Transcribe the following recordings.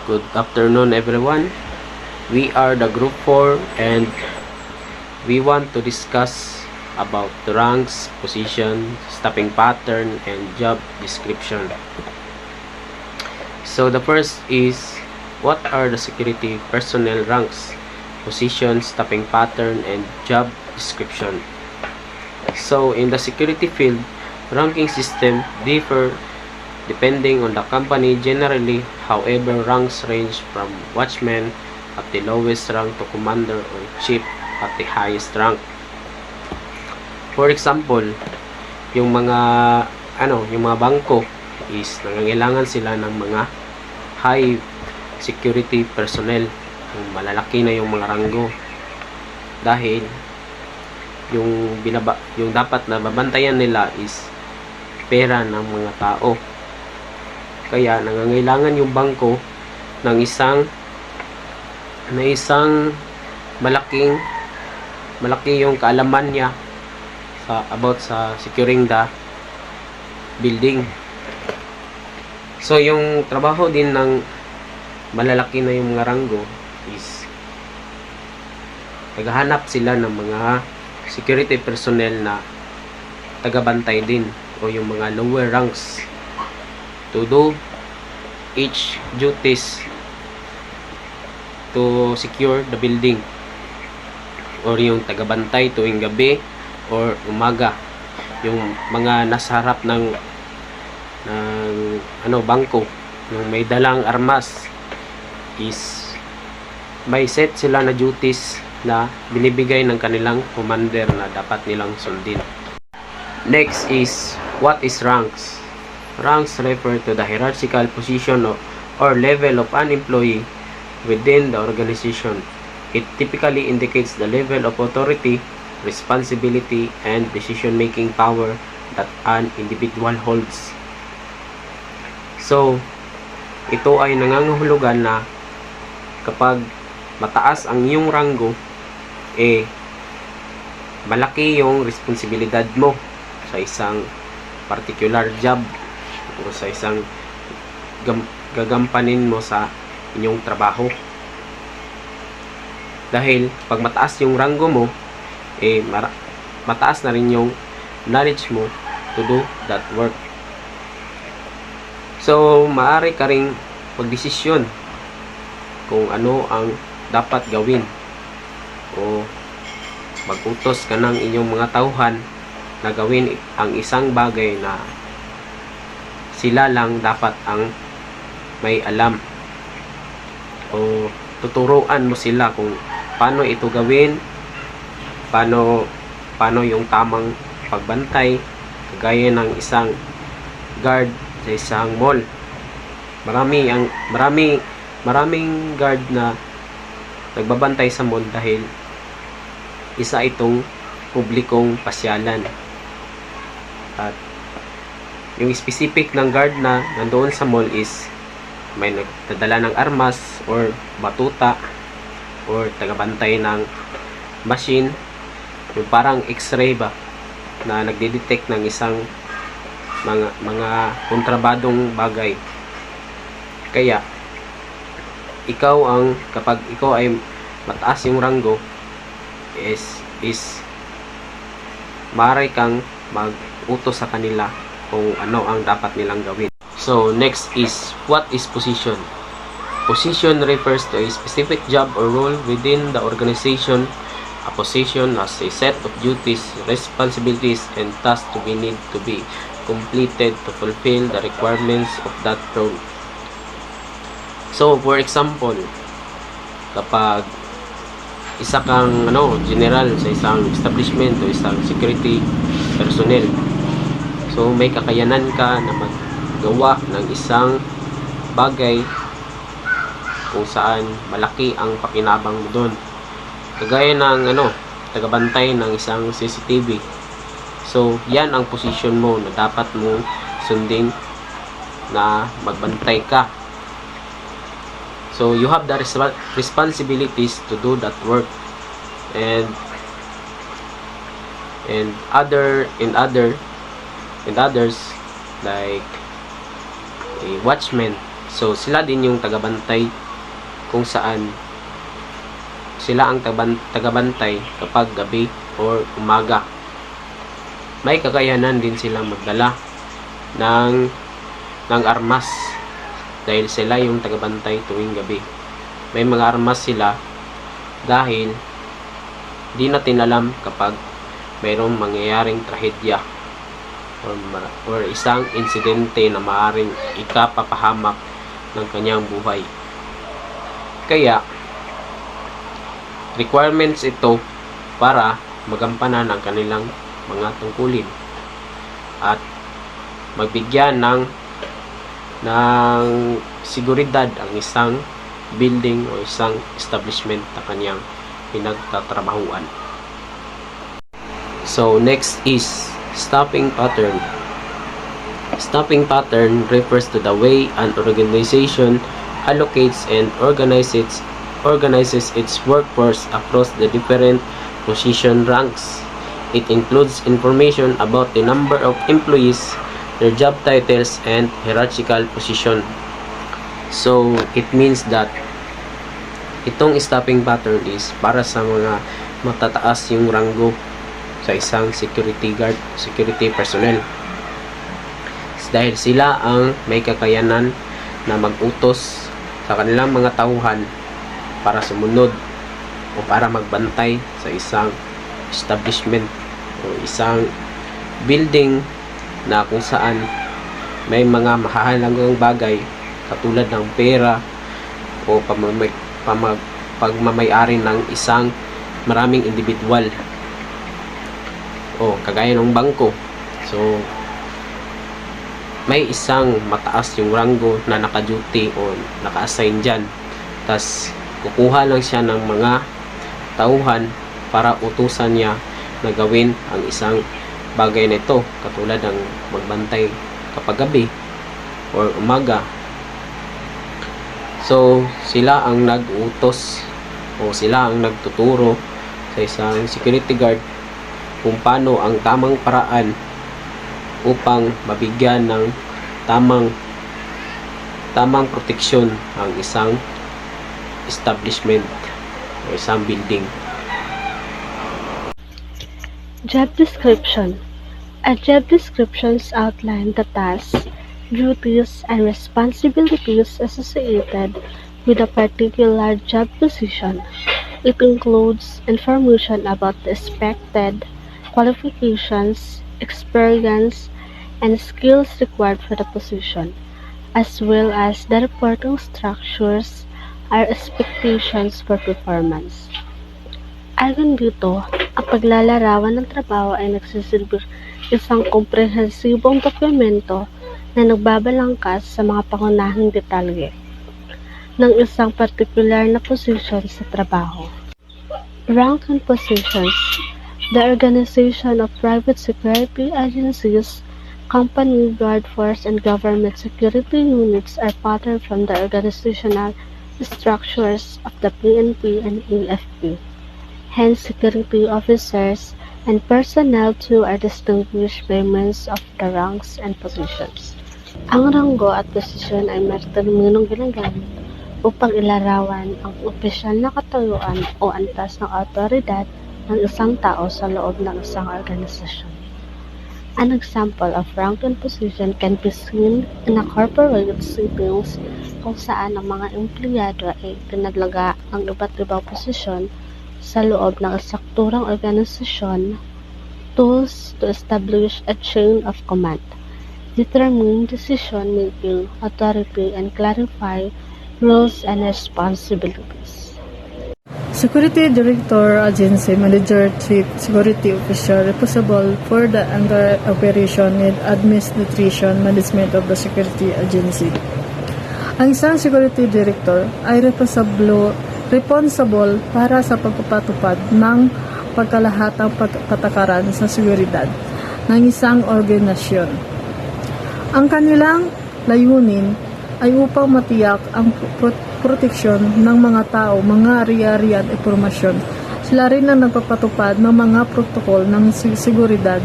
Good afternoon everyone. We are the group 4 and we want to discuss about the ranks, position, staffing pattern and job description. So the first is, what are the security personnel ranks, position, staffing pattern and job description? So in the security field, ranking system differ depending on the company generally. However, ranks range from watchman at the lowest rank to commander or chief at the highest rank. For example, yung mga bangko is nangangailangan sila ng mga high security personnel, yung malalaki na yung mga ranggo, dahil yung dapat na babantayan nila is pera ng mga tao. Kaya nangangailangan yung bangko ng isang malaki yung kaalaman niya about sa securing the building. So yung trabaho din ng malalaki na yung mga ranggo is naghahanap sila ng mga security personnel na tagabantay din, o yung mga lower ranks, to do each duties to secure the building, or yung tagabantay tuwing gabi or umaga, yung mga nasa harap ng bangko, yung may dalang armas, is may set sila na duties na binibigay ng kanilang commander na dapat nilang sundin. Next is, what is ranks? Ranks refer to the hierarchical position or level of an employee within the organization. It typically indicates the level of authority, responsibility, and decision-making power that an individual holds. So, ito ay nangangahulugan na kapag mataas ang iyong ranggo, malaki yung responsibilidad mo sa isang particular job o sa isang gagampanin mo sa inyong trabaho. Dahil pag mataas yung ranggo mo, mataas na rin yung knowledge mo to do that work. So maaari ka ring magdesisyon kung ano ang dapat gawin, o mag-utos ka ng inyong mga tauhan na gawin ang isang bagay na sila lang dapat ang may alam, o tuturuan mo sila kung paano ito gawin, paano yung tamang pagbantay, kagaya ng isang guard sa isang mall. Maraming guard na nagbabantay sa mall dahil isa itong publikong pasyalan, at yung specific ng guard na nandoon sa mall is may nagdadala ng armas or batuta or tagabantay ng machine, yung parang x-ray ba na nagde-detect ng isang mga kontrabadong bagay. Kaya kapag ikaw ay mataas yung ranggo, is maaari kang mag-utos sa kanila kung ano ang dapat nilang gawin. So next is, what is position? Position refers to a specific job or role within the organization. A position has a set of duties, responsibilities, and tasks to need to be completed to fulfill the requirements of that role. So for example, kapag isa kang general sa isang establishment o isang security personnel, so may kakayanan ka na maggawa ng isang bagay kung saan malaki ang pakinabang mo doon, kagaya ng tagabantay ng isang CCTV. So yan ang position mo na dapat mo sundin, na magbantay ka. So you have the responsibilities to do that work, and others like a watchman So, sila din yung tagabantay kung saan sila ang tagabantay kapag gabi or umaga. May kakayanan din silang magdala ng armas dahil sila yung tagabantay tuwing gabi. May mga armas sila dahil di natin alam kapag mayroong mangyayaring trahedya or isang insidente na maaaring ikapapahamak ng kanyang buhay. Kaya, requirements ito para magampanan ang kanilang mga tungkulin at magbigyan ng seguridad ang isang building o isang establishment na kanyang pinagtatrabahuan. So, next is staffing pattern. Staffing pattern refers to the way an organization allocates and organizes its workforce across the different position ranks. It includes information about the number of employees, their job titles, and hierarchical position. So, it means that itong staffing pattern is para sa mga matataas yung ranggo sa isang security guard, security personnel. Dahil sila ang may kakayanan na mag-utos sa kanilang mga tauhan para sumunod o para magbantay sa isang establishment o isang building na kung saan may mga mahalagang bagay katulad ng pera o pagmamayari ng isang maraming individual o kagaya ng bangko. So, may isang mataas yung ranggo na naka-duty o naka-assign dyan. Tas, kukuha lang siya ng mga tauhan para utusan niya na gawin ang isang bagay na ito. Katulad ng magbantay kapag gabi or umaga. So, sila ang nag-utos o sila ang nagtuturo sa isang security guard kung paano ang tamang paraan upang mabigyan ng tamang proteksyon ang isang establishment o isang building. Job description. A job descriptions outline the tasks, duties, and responsibilities associated with a particular job position. It includes information about the expected qualifications, experience, and skills required for the position, as well as the reporting structures or expectations for performance. Ayon dito, ang paglalarawan ng trabaho ay nagsisilbing isang komprehensibong dokumento na nagbabalangkas sa mga pangunahing detalye ng isang partikular na posisyon sa trabaho. Rank and positions. The organization of private security agencies, company, guard force, and government security units are patterned from the organizational structures of the PNP and AFP. Hence, security officers and personnel too are distinguished by means of the ranks and positions. Ang ranggo at posisyon ay terminong ginagamit upang ilarawan ang opisyal na katayuan o antas ng awtoridad ng isang tao sa loob ng isang organisasyon. An example of rank and position can be seen in a corporate settings kung saan ang mga empleyado ay tinalaga ang iba't ibang posisyon sa loob ng strukturang organisasyon. Tools to establish a chain of command, determine decision-making authority, and clarify roles and responsibilities. Security Director, Agency Manager, Chief Security Officer responsible for the entire operation and administration management of the security agency. Ang isang Security Director ay responsible para sa pagpapatupad ng pagkalahatang patakaran sa seguridad ng isang organisasyon. Ang kanilang layunin ay upang matiyak ang proteksyon ng mga tao, mga ari-ari at impormasyon. Sila rin ang nagpapatupad ng mga protokol ng seguridad,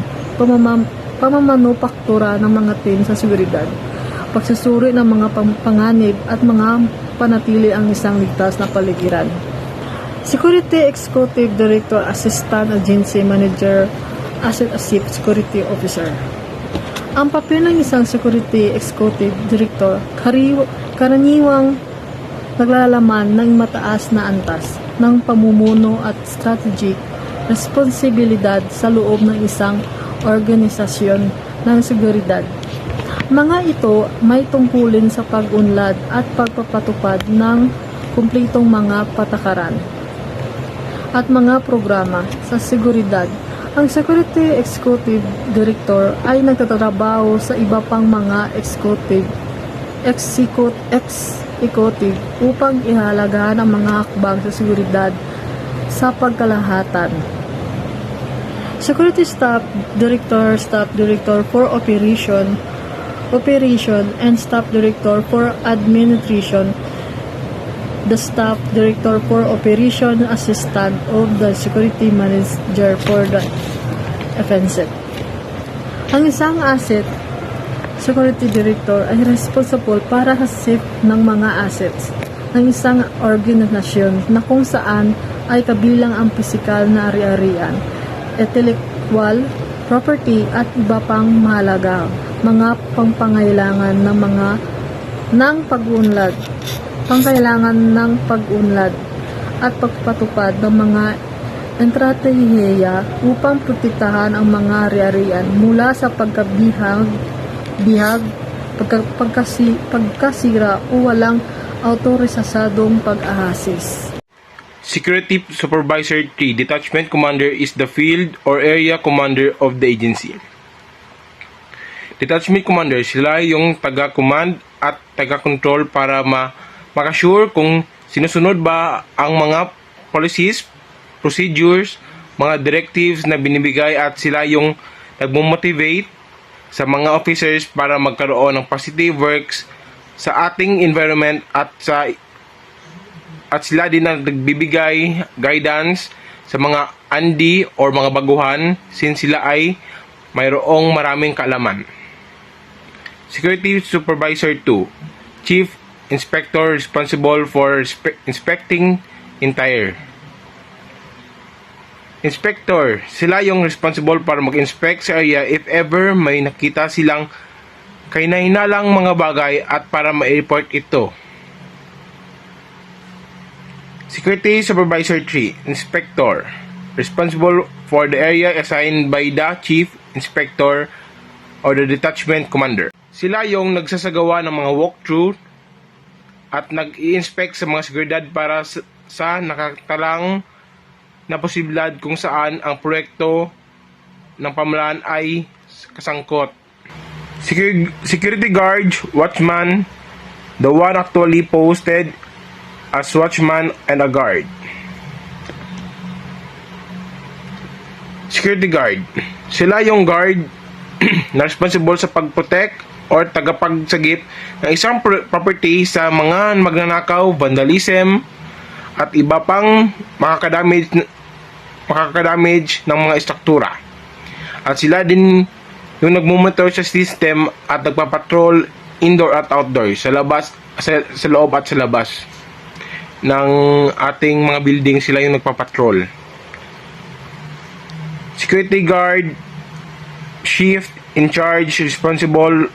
pamamanupaktura ng mga team sa seguridad, pagsusuri ng mga panganib at mga panatili ang isang ligtas na paligiran. Security Executive Director, Assistant Agency Manager, Asset Chief Security Officer. Ang papel ng isang Security Executive Director karaniwang naglalaman ng mataas na antas ng pamumuno at strategic responsibilidad sa loob ng isang organisasyon ng seguridad. Mga ito may tungkulin sa pag-unlad at pagpapatupad ng kumpletong mga patakaran at mga programa sa seguridad. Ang Security Executive Director ay nagtatrabaho sa iba pang mga executive upang ihalagahan ang mga hakbang sa seguridad sa pagkalahatan. Security Staff Director for Operation and Staff Director for Administration, the Staff Director for Operation, Assistant of the Security Manager for the Offensive. Ang isang asset Security Director ay responsible para sa safe ng mga assets ng isang organisasyon na kung saan ay kabilang ang pisikal na ari-arian, intellectual property at iba pang mahalaga mga pangangailangan ng pag-unlad at pagpatupad ng mga estratehiya upang protektahan ang mga ari-arian mula sa pagkasira o walang autorisadong pag-ahasis. Security Supervisor 3, Detachment Commander is the field or area commander of the agency. Detachment Commander, sila yung taga-command at taga-control para makasure kung sinusunod ba ang mga policies, procedures, mga directives na binibigay at sila yung nagmo-motivate sa mga officers para magkaroon ng positive works sa ating environment at sila din ang nagbibigay guidance sa mga andi or mga baguhan since sila ay mayroong maraming kaalaman. Security Supervisor 2, Chief Inspector responsible for inspecting entire. Inspector, sila yung responsible para mag-inspect sa area if ever may nakita silang kahinahinalang mga bagay at para ma-report ito. Security Supervisor 3, Inspector, responsible for the area assigned by the Chief Inspector or the Detachment Commander. Sila yung nagsasagawa ng mga walkthrough at nag-i-inspect sa mga seguridad para sa nakatalang na posibilidad kung saan ang proyekto ng pamahalaan ay kasangkot. Security guard, watchman, the one actually posted as watchman and a guard. Security guard, sila yung guard na responsible sa pag-protect or tagapagsagip ng isang property sa mga magnanakaw, vandalism, at iba pang makakadamage ng mga struktura. At sila din yung nagmumonitor sa system at nagpapatrol indoor at outdoor, sa loob at sa labas ng ating mga building. Sila yung nagpapatrol. Security guard, shift in charge, responsible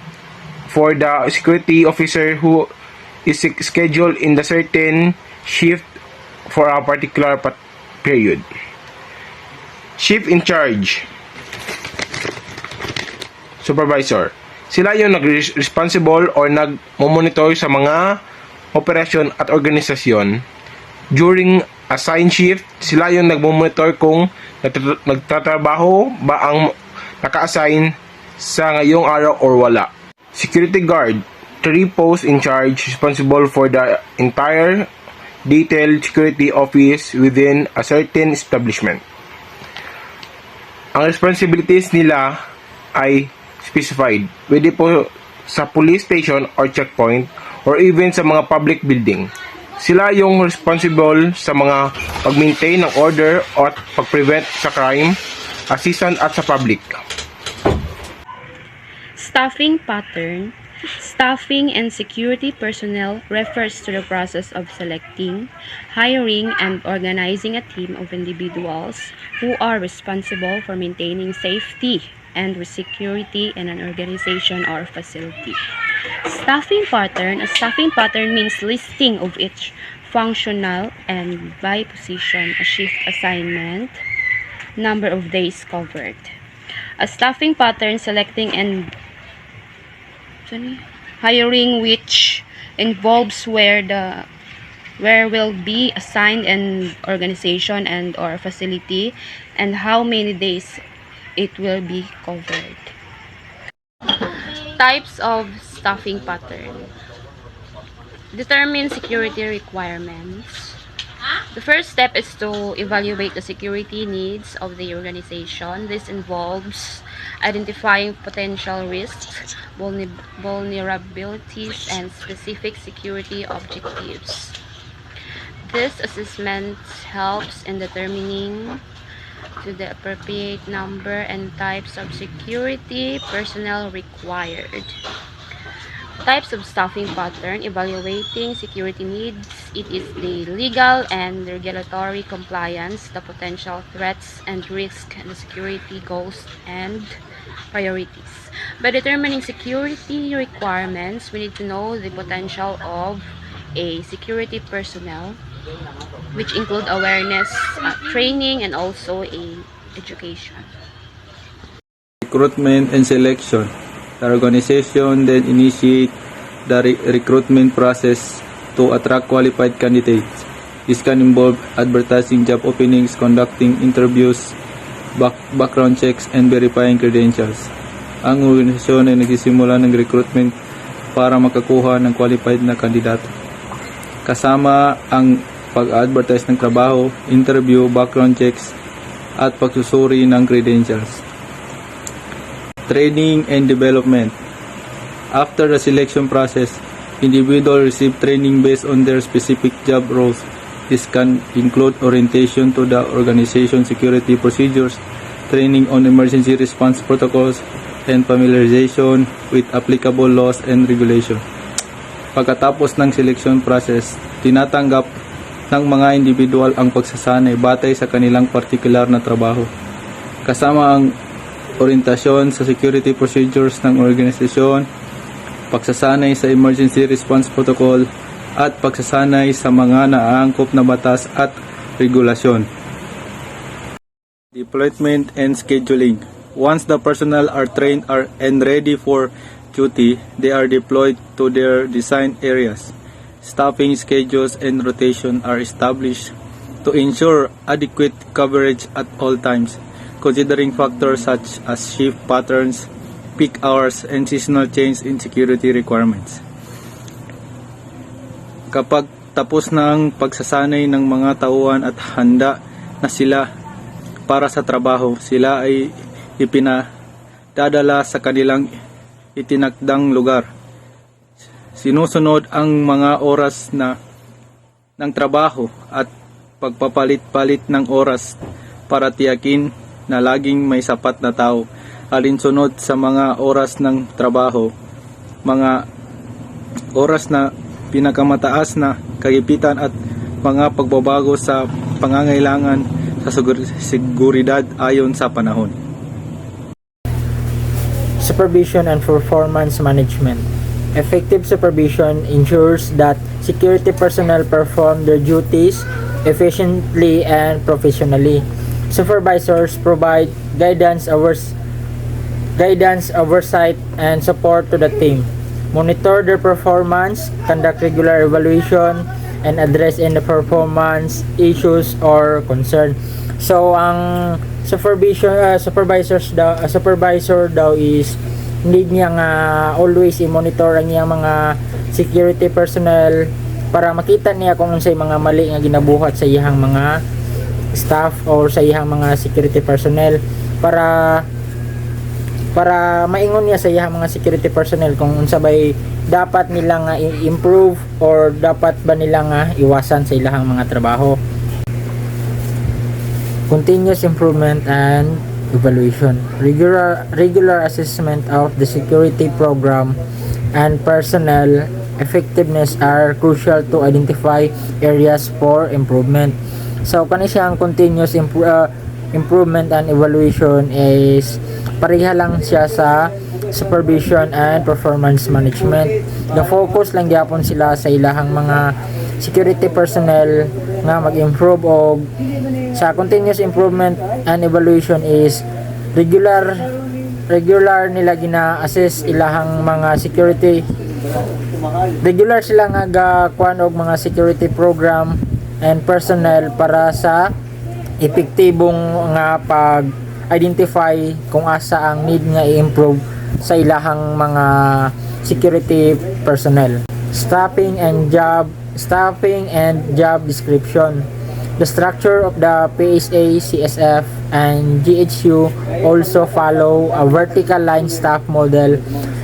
for the security officer who is scheduled in the certain shift for a particular period. Shift in charge, supervisor, sila yung nag-responsible or nag-monitor sa mga operasyon at organisasyon. During assigned shift, sila yung nag-monitor kung nagtatrabaho ba ang naka-assign sa ngayong araw or wala. Security guard, 3 posts in charge, responsible for the entire detailed security office within a certain establishment. Ang responsibilities nila ay specified. Pwede po sa police station or checkpoint or even sa mga public building. Sila yung responsible sa mga pag-maintain ng order at pag-prevent sa crime, assistance at sa public. Staffing pattern. Staffing and security personnel refers to the process of selecting, hiring, and organizing a team of individuals who are responsible for maintaining safety and security in an organization or facility. Staffing pattern. A staffing pattern means listing of each functional and by position, a shift assignment, number of days covered. A staffing pattern selecting and hiring, which involves where will be assigned an organization and or facility and how many days it will be covered. Types of staffing pattern. Determine security requirements. The first step is to evaluate the security needs of the organization. This involves identifying potential risks, vulnerabilities, and specific security objectives. This assessment helps in determining the appropriate number and types of security personnel required. Types of staffing pattern. Evaluating security needs. It is the legal and regulatory compliance, the potential threats and risks, and the security goals and priorities. By determining security requirements, we need to know the potential of a security personnel, which include awareness, training, and also education. Recruitment and selection. The organization then initiate the recruitment process to attract qualified candidates. This can involve advertising job openings, conducting interviews, background checks, and verifying credentials. Ang organisasyon ay nagsisimula ng recruitment para makakuha ng qualified na kandidato. Kasama ang pag-advertise ng trabaho, interview, background checks, at pagsusuri ng credentials. Training and development. After the selection process, individuals receive training based on their specific job roles. This can include orientation to the organization security procedures, training on emergency response protocols, and familiarization with applicable laws and regulations. Pagkatapos ng selection process, tinatanggap ng mga individual ang pagsasanay batay sa kanilang partikular na trabaho. Kasama ang orientasyon sa security procedures ng organisasyon, pagsasanay sa emergency response protocol, at pagsasanay sa mga naaangkop na batas at regulasyon. Deployment and scheduling. Once the personnel are trained and ready for duty, they are deployed to their design areas. Staffing schedules and rotation are established to ensure adequate coverage at all times, considering factors such as shift patterns, peak hours, and seasonal change in security requirements. Kapag tapos na ang pagsasanay ng mga tauhan at handa na sila para sa trabaho, sila ay ipinadadala sa kanilang itinakdang lugar. Sinusunod ang mga oras ng trabaho at pagpapalit-palit ng oras para tiyakin na laging may sapat na tao. Alinsunod sa mga oras ng trabaho, mga oras na pinakamataas na kagipitan at mga pagbabago sa pangangailangan sa seguridad ayon sa panahon. Supervision and performance management. Effective supervision ensures that security personnel perform their duties efficiently and professionally. Supervisors provide guidance, oversight, and support to the team. Monitor their performance, conduct regular evaluation, and address any performance issues or concern. So, ang supervisor daw is need niya nga always i-monitor ang iyang mga security personnel para makita niya kung unsay mga mali nga ginabuhat sa iyang mga staff or sa iyang mga security personnel para maingon niya sa iyang mga security personnel kung unsa bay dapat nila nga i-improve or dapat ba nila nga iwasan sa ilang mga trabaho. Continuous improvement and evaluation. Regular assessment of the security program and personnel effectiveness are crucial to identify areas for improvement. So kani siyang continuous improvement and evaluation is pareha lang siya sa supervision and performance management. The-focus lang gyapon sila sa ilahang mga security personnel nga mag-improve og sa continuous improvement and evaluation is regular nila gina-assess ilahang mga security. Regular sila nga gakuan og mga security program and personnel para sa epektibong nga pag-identify kung asa ang need nga i-improve sa ilahang mga security personnel. Staffing and job description. The structure of the PSA, CSF, and GHU also follow a vertical line staff model.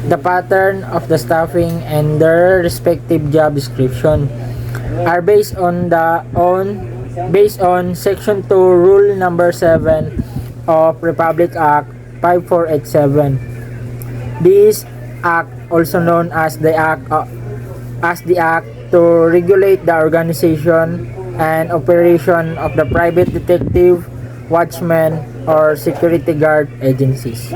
The pattern of the staffing and their respective job description are based on Section 2 Rule Number 7 of Republic Act 5487. This act, also known as the Act to regulate the organization and operation of the private detective, watchman, or security guard agencies.